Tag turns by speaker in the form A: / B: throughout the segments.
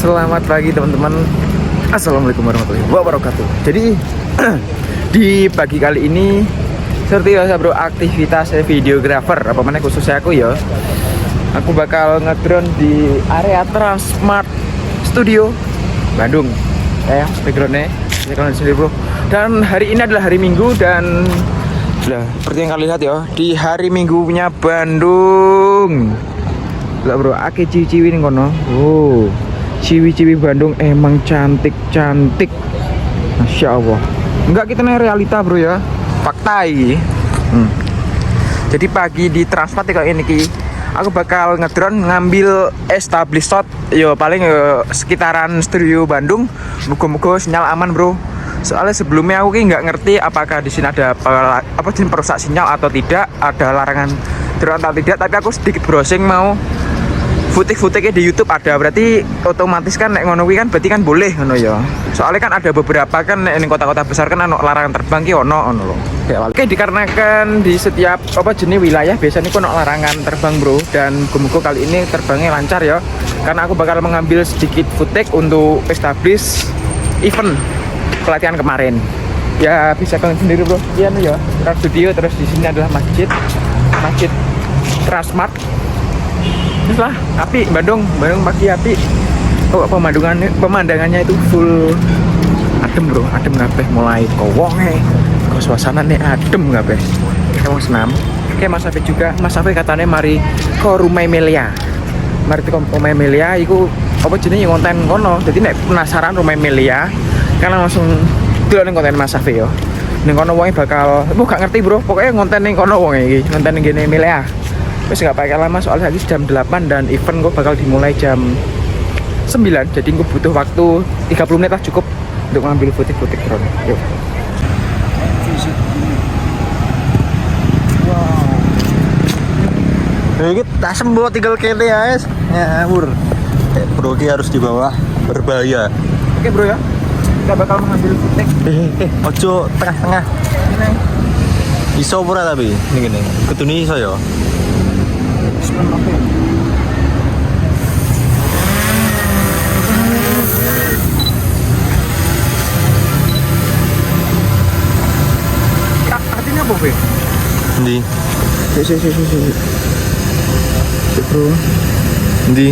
A: Selamat pagi teman-teman. Assalamualaikum warahmatullahi wabarakatuh. Jadi di pagi kali ini seperti biasa bro, aktivitas videographer apa mana khususnya aku ya. Aku bakal ngedrone di area Transmart Studio Bandung. Ya, backgroundnya ini kalian sendiri bro. Dan hari ini adalah hari Minggu dan seperti yang kalian lihat ya, di hari Minggunya Bandung. Lah bro, ake ciwi-ciwi nih kono. Oh, ciwi-ciwi Bandung emang cantik-cantik. Masya Allah. Enggak, kita nih realita bro ya. Fakta ini. Jadi pagi di Transmart kayak ini ki, aku bakal ngedrone ngambil establish shot. Yo paling sekitaran studio Bandung. Muga-muga sinyal aman bro. Soalnya sebelumnya aku nggak ngerti apakah di sini ada apa jenis perusak sinyal atau tidak, ada larangan drone atau tidak. Tapi aku sedikit browsing mau footage-footage di YouTube ada, berarti otomatis kan nek ngono kuwi kan berarti kan boleh ngono ya. Soalnya kan ada beberapa kan nek ning kota-kota besar kan ono larangan terbang ki ono lho. Oke, dikarenakan di setiap apa jenis wilayah biasanya ono larangan terbang bro, dan muga-muga kali ini terbangnya lancar ya. Karena aku bakal mengambil sedikit footage untuk establish event pelatihan kemarin. Ya bisa kalian sendiri bro. Iya ya, studio, terus di sini adalah masjid Transmart. Terus lah, api Bandung pagi api. Oh, pemandangannya itu full adem bro, adem kabeh, mulai kowonge, suasana nih adem kabeh. Kita mau senam. Oke, Mas Afif juga, Mas Afif katanya mari ke Rumah Melia. Mari ke Rumah Melia, iku apa jenenge konten kono. Jadi nek penasaran Rumah Melia, kalian langsung delok ning konten Mas Afif yo. Ning kono wonge bakal, gak ngerti bro, pokoknya konten ning kono wonge iki, konten ning gene Melia. Terus nggak pakai lama soalnya lagi jam 8 dan event gue bakal dimulai jam 9, jadi gue butuh waktu 30 menit lah cukup untuk ngambil footage drone. Yuk.
B: Wow. Ini tak sembuh tinggal kene ya es. Ngawur. Bro ki harus di bawah, berbahaya.
A: Oke bro ya, kita bakal mengambil footage.
B: Ojo tengah-tengah. Iso pura tapi ini gini. Ketuni iso ya.
A: Artinya apa Be?
B: Ndi?
A: Si. Bro.
B: Ndi?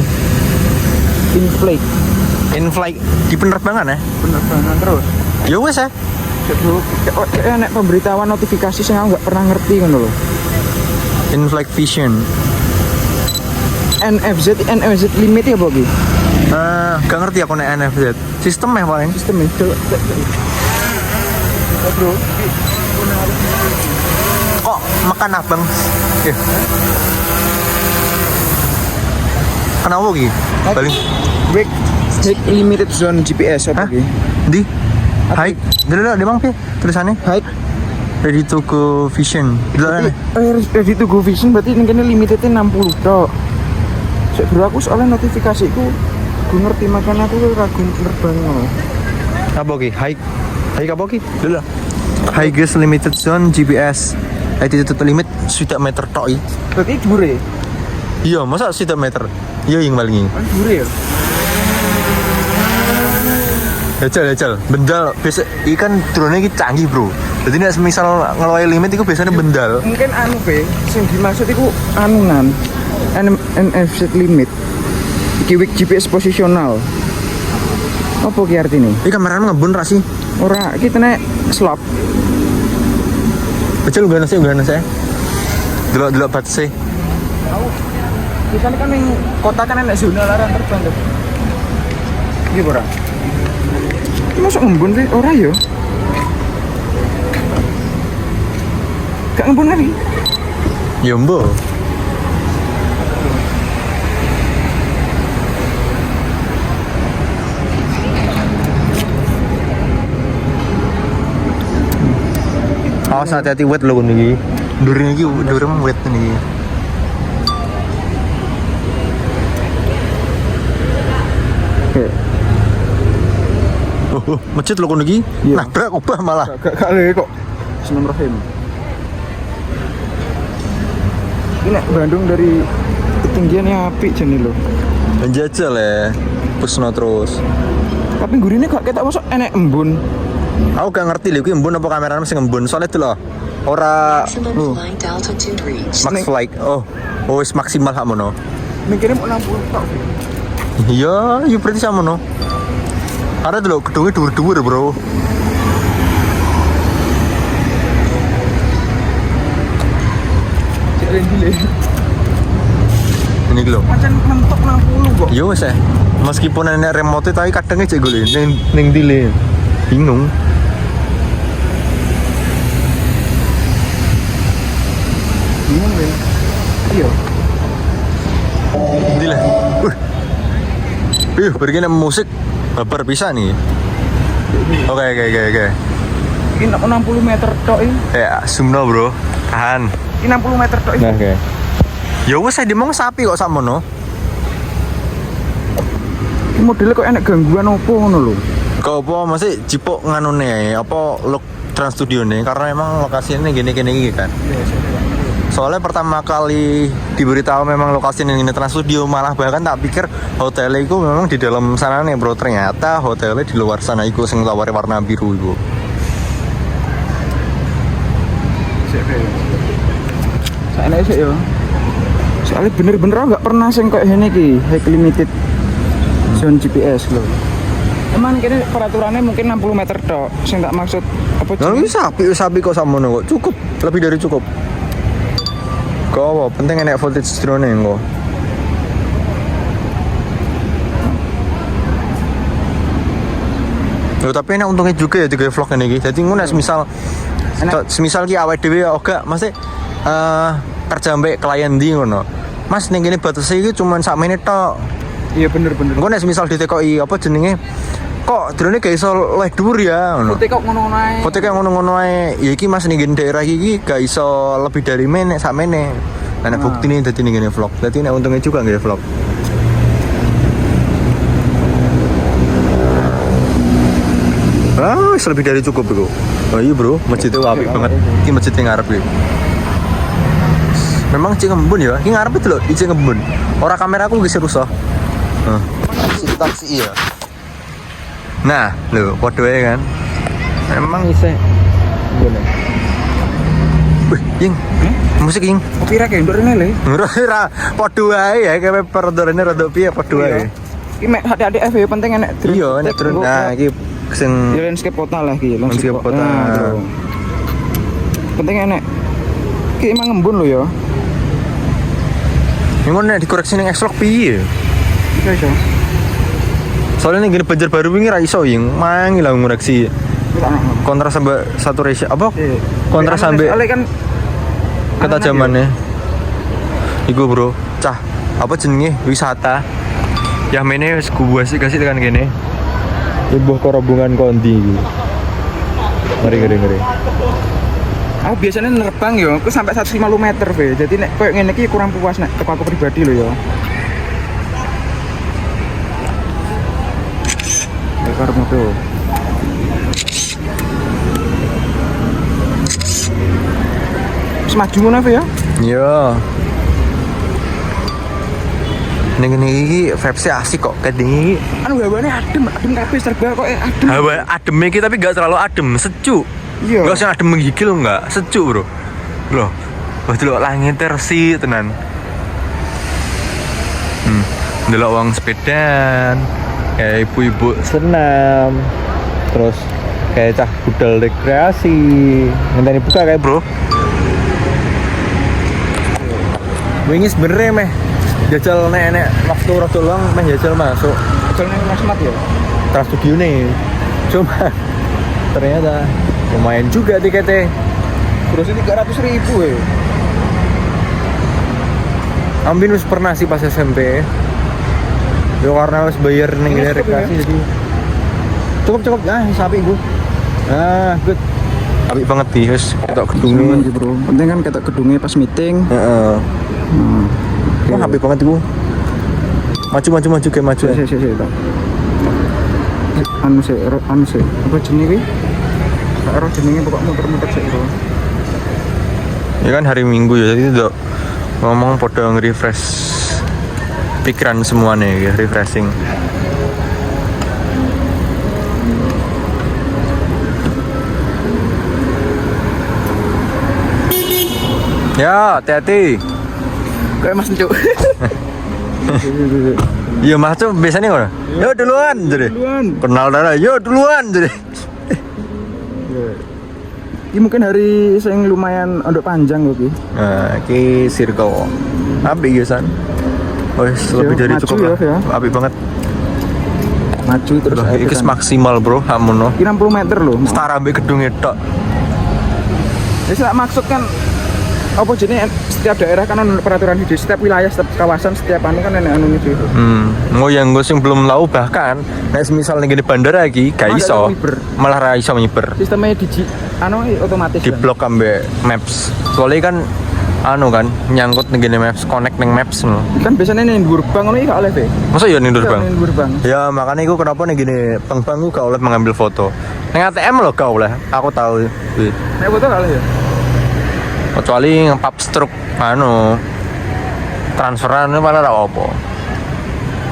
A: In-flight
B: di penerbangan ya?
A: penerbangan terus.
B: Ya wes ya.
A: Bro, kayak nek pemberitahuan notifikasi sing aku nggak pernah ngerti ngono lho.
B: In-flight vision.
A: NFZ limit ya Bogi?
B: Gak ngerti aku nek NFZ. Sistem ya paling.
A: Sistem itu. Bro,
B: kok makan abang? Kenapa Ki? Paling
A: Break limited zone GPS apa Ki?
B: Di hike. Dulu di Bang Pi tulisannya
A: Hike
B: ready to go vision. Dulu
A: ready to go vision berarti ini limitednya 60 tok. Bro, aku soalnya notifikasi ku gue ngerti, makanya aku ragu terbang loh.
B: apa Ki? Hike apa Ki? Dulu high gas limited zone GPS. Altitude limit 1 meter tok i.
A: Berarti dure.
B: Iya, masa 1 meter? Iya yang paling.
A: Kan dure ya.
B: Jajal. Bendal biasa ikan drone iki canggih, Bro. Jadi nek misal ngeluai limit iku biasanya bendal.
A: Mungkin anu Be, sing dimaksud iku anunan. NFZ limit. Iki wik GPS posisional. Apa ki artine?
B: Iki kamerane ngebun ra sih?
A: Ora, kita nek slop.
B: Kecil gak nasi. Delok batasnya.
A: Tahu. Kita kan yang kota kan enak zona larangan terbang tuh. Iya ora. Ini masuk ngembun sih, ora ya? Gak ngembun lagi?
B: Ya mbak. Awas hati-hati wet loh nih. Duri emang wet nih. Masjid lo kono iki. Nabrak obah malah.
A: Gak lagi kok. Bismillahirrahmanirrahim. Ini Bandung dari ketinggiannya api jadi lo.
B: Menjajal ya. Pusno terus.
A: Tapi gurine gak ketok masuk enek embun.
B: Aku gak ngerti lho iki embun apa kameramen sing embun. Soalnya itu loh. Ora
C: Maximum flight altitude reached.
B: max flight. Oh, wis maksimal hak mono.
A: Mikirnya mau 60 tok.
B: Iya, ya berarti sama no. Ada tuh gedungnya dur-dur bro. Ini lho.
A: Macam mentok 60 kok.
B: Yo wes meskipun nenek remote tapi kadangnya cek gue neng dile. Bingung.
A: Bingung ya. Iya.
B: Dile. Pergi nih musik babar bisa nih. Oke.
A: Ini 60 meter tok ini.
B: Ya, sumno bro. Tahan.
A: Ini 60 meter tok ini.
B: Nah, oke. Ya wes saya dimong sapi kok sama no.
A: Ini modelnya kok enak gangguan opo ngono lho.
B: Kau apa masih jipok nganune apa look Trans Studio nih karena emang lokasinya gini kan. Soalnya pertama kali diberitahu memang lokasi ini Trans Studio, malah bahkan tak pikir hotelnya itu memang di dalam sana nih bro, ternyata hotelnya di luar sana itu sing tawari warna biru itu.
A: Saya sih ya. Soalnya bener-bener nggak pernah sing kayak gini ki, high limited zone GPS loh. Emang kini peraturannya mungkin 60 meter tok. Saya tak maksud apa
B: Nah, ini sapi kok sama kok cukup, lebih dari cukup. Kok apa? Penting enak voltage drone kok. Loh, tapi enak untungnya juga ya tiga vlog ini. Jadi ngono semisal ki awake dhewe oga mesti kerja mbek klien ndi ngono. Mas ning kene batasnya iki cuma sak menit tok.
A: Iya bener.
B: Engko nek misal ditekoki apa jenenge? Kok drone gak iso luwih dhuwur ya ngono.
A: Foto kok ngono ae.
B: Foto kayak ngono-ngono ae. Ya iki Mas ning daerah iki gak iso lebih dari menit sak menit. Nah, bukti nih dadi ning vlog. Dadi nek untungnya juga nggak vlog. Ah, wis lebih dari cukup bro. Oh iya bro, masjidnya apik banget. Iki masjid yang ngarep iki. Memang cek ngembun ya. Iki ngarep itu loh, cek ngembun. Ora kameraku geus rusak. Heeh. Taksi iya. Nah, lho, podo ae kan. Emang isih ngene. Wih, Ying. Musik Ying.
A: Kopi ra kayak ndorene le.
B: Ora podo ae ya, kayak perodorane rada piye podo ae.
A: Iki mek hati-hati ya penting enek drone.
B: Iya, nek drone. Nah, iki sing
A: ya landscape kota lah iki,
B: landscape kota.
A: Nah, penting enek. Iki emang ngembun lho ya.
B: ngono nek dikoreksi ning X-Log piye?
A: Iya iso.
B: Soalnya ning gini Banjarbaru wingi ra iso Ying, mangi lah ngoreksi. Kontra sampai saturation apa? Kontra sampai
A: kan
B: ketajamannya. Iku bro, cah apa jenenge wisata. Yang mene wis gua sih kasih tekan kene. Ibuh korobongan kondi iki. Ngeri.
A: Aku biasanya nerbang ya, aku sampai 150 meter be. Jadi nek koyo ngene iki kurang puas nek teko aku pribadi lho ya. Karo moto. Semaju ngono ya?
B: Iya. Ning ngene iki vibes-nya asik kok. Kadang iki
A: Anu hawane adem kabeh serba kok adem.
B: hawa adem iki tapi gak terlalu adem, sejuk.
A: Iya.
B: Gak usah adem menggigil enggak, sejuk bro. Loh, delok langit tersi tenan. Delok wong sepedaan, kayak ibu-ibu senam, terus kayak cah budal rekreasi, ngenteni buka kayak bro. Wingi sebenernya meh jajal nek waktu rada luang meh jajal masuk
A: Jalan Mas Mat ya.
B: Trans Studio nih. Cuma ternyata lumayan juga tiketnya.
A: Terus 300.000 ya.
B: Ambin wis pernah sih pas SMP. Yo karena wis bayar ning
A: Ini cukup
B: rekreasi
A: ya?
B: jadi cukup nah sapi gua. Ah, good. Apik banget sih wis ketok gedungnya.
A: Gedungnya bro. Penting kan ketok gedungnya pas meeting.
B: Heeh. Wah, apik banget iku. Maju kayak maju.
A: Sik. Anu sih. Apa jenenge iki? Karo jenenge pokok muter-muter sik bro.
B: Ya kan hari Minggu ya, jadi tuh ngomong podo nge-refresh pikiran semuanya ya, refreshing. Ya, hati-hati.
A: Kayak Mas Cuk.
B: Iya Mas tuh biasanya ngono. Yo duluan jadi.
A: Duluan.
B: Kenal darah, yo duluan jadi.
A: Ini mungkin hari yang lumayan ondok panjang loh ki.
B: Nah, ki circle. Apik ya san. Wes lebih dari
A: maju
B: cukup
A: ya,
B: lah.
A: ya.
B: Apik banget.
A: Maju terus.
B: Loh,
A: ayo
B: iki
A: tekan.
B: maksimal bro, hamono.
A: Ki 60 meter loh.
B: Setara ambek gedung tok.
A: Jadi saya maksud kan apa jenis setiap daerah kan ada peraturan hidup, setiap wilayah, setiap kawasan, setiap anu kan ada anu itu.
B: Yang gue sing belum tahu bahkan, nek misal ning gini bandara iki gak
A: Malah
B: iso.
A: ada miber.
B: Malah ra iso nyiber.
A: Sistemnya anu otomatis.
B: Di
A: kan?
B: blok ambek maps. Soalnya kan anu kan nyangkut ning gini maps, connect ning maps no.
A: Kan biasanya nih dhuwur bang ngono iki gak oleh be.
B: Masa ya ning Bang?
A: Ning dhuwur bang.
B: Ya makanya iku kenapa nih gini bang-bang gak oleh mengambil foto. Neng ATM lo gak oleh. Aku tahu.
A: Nek foto gak oleh ya.
B: Kecuali ngepap struk anu transferan itu malah apa.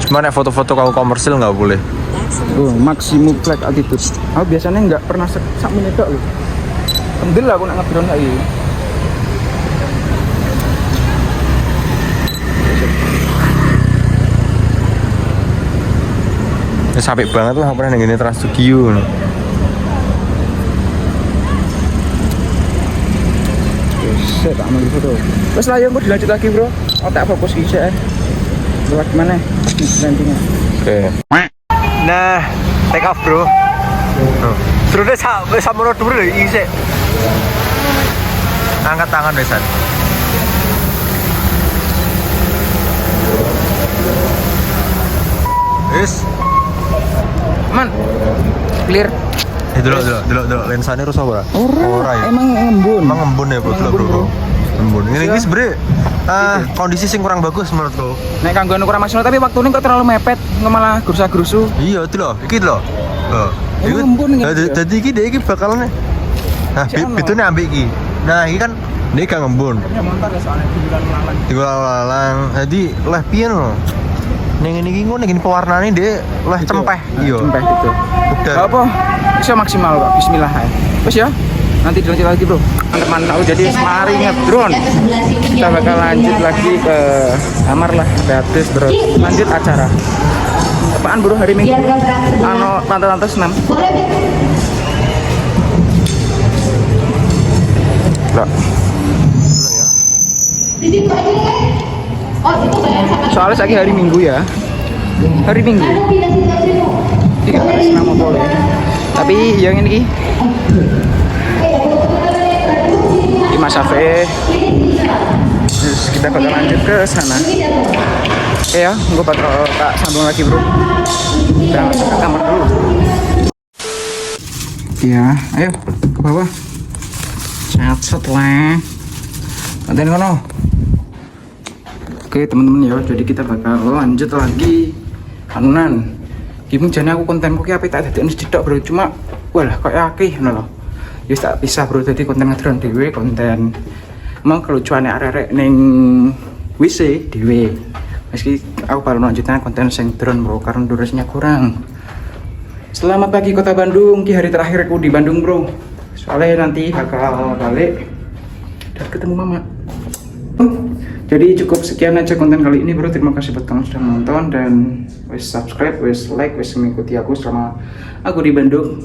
B: Cuma nek foto-foto kau komersil nggak boleh.
A: Oh, maksimum flight altitude. Aku biasanya nggak pernah sak menit tok lho. Kendel aku nak nge-drone lagi.
B: Ya, sampai banget lah pernah ning gini Trans Studio.
A: Saya tak ambil foto. Terus lah yang dilanjut lagi bro. Oh tak fokus kisah. Lewat mana? Nantinya.
B: Oke. Nah, take off bro. Terus deh sama dulu deh isi. Angkat tangan besan. Yes.
A: Man. Clear.
B: Delok lensanya rusak ora? Ora ya.
A: Emang ngembun.
B: Emang ngembun ya bro,
A: Ngembun, bro.
B: Ngembun. Ini
A: Iya.
B: sebenernya kondisi sing kurang bagus menurutku.
A: Nek kanggoan ukuran maksimal tapi waktu ini kok terlalu mepet, nggak malah gerusa-gerusu.
B: Iya itu loh, iki loh.
A: Ini ngembun gitu ya?
B: Jadi iki bakalan nah,
A: Si ono.
B: bitune ambek iki. Nah, iki kan dia kan ngembun.
A: Ya montar ya soalnya di bulan lalang.
B: Diulang-ulang. Jadi leh piye no? Ning ngene iki ngono gini pewarnane dia leh cempeh. Iya.
A: Cempeh gitu.
B: Udah.
A: Gak apa, bisa maksimal kok. Bismillah ya. Terus ya, nanti dilanjut lagi bro. Anda mantau jadi mari ngedrone. Kita bakal lanjut lagi ke kamar lah, gratis terus lanjut acara. Apaan bro hari Minggu? Ano tante-tante senam. Lah. Soalnya lagi hari Minggu ya. Hari Minggu. Tidak ada senam apa ya. Tapi yang ini di Mas Afe. Terus kita bakal lanjut ke sana. Oke ya, gue bakal tak sambung lagi bro. Kita masuk ke kamar dulu. Ya, ayo ke bawah. Set lah. Nanti ngono. Oke teman-teman ya, jadi kita bakal lanjut lagi anunan. Gimana jane aku kontenku ki apik tak dadekne jedok bro, cuma walah kok akeh ngono lho. Ya tak bisa bro, jadi konten ngedrone dhewe, konten emang kelucuane arek-arek ning WC dhewe. Meski aku bakal melanjutkan konten sing drone bro, karena durasinya kurang. Selamat pagi kota Bandung, ki hari terakhirku di Bandung bro. Soalnya nanti bakal balik dan ketemu mama. Jadi cukup sekian aja konten kali ini bro. Terima kasih buat kamu sudah menonton dan wes subscribe, wes like, wes mengikuti aku selama aku di Bandung.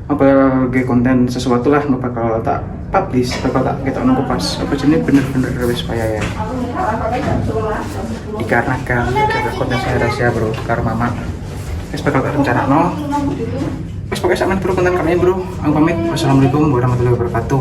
A: Apalagi konten sesuatu lah nggak bakal tak publish, bakal tak kita nunggu pas apa jenis bener-bener wes supaya ya. Dikarenakan jaga konten saya rahasia bro, karena mama wes bakal tak rencana no. Wes pokoknya sama bro konten kami bro. Aku pamit. Wassalamualaikum warahmatullahi wabarakatuh.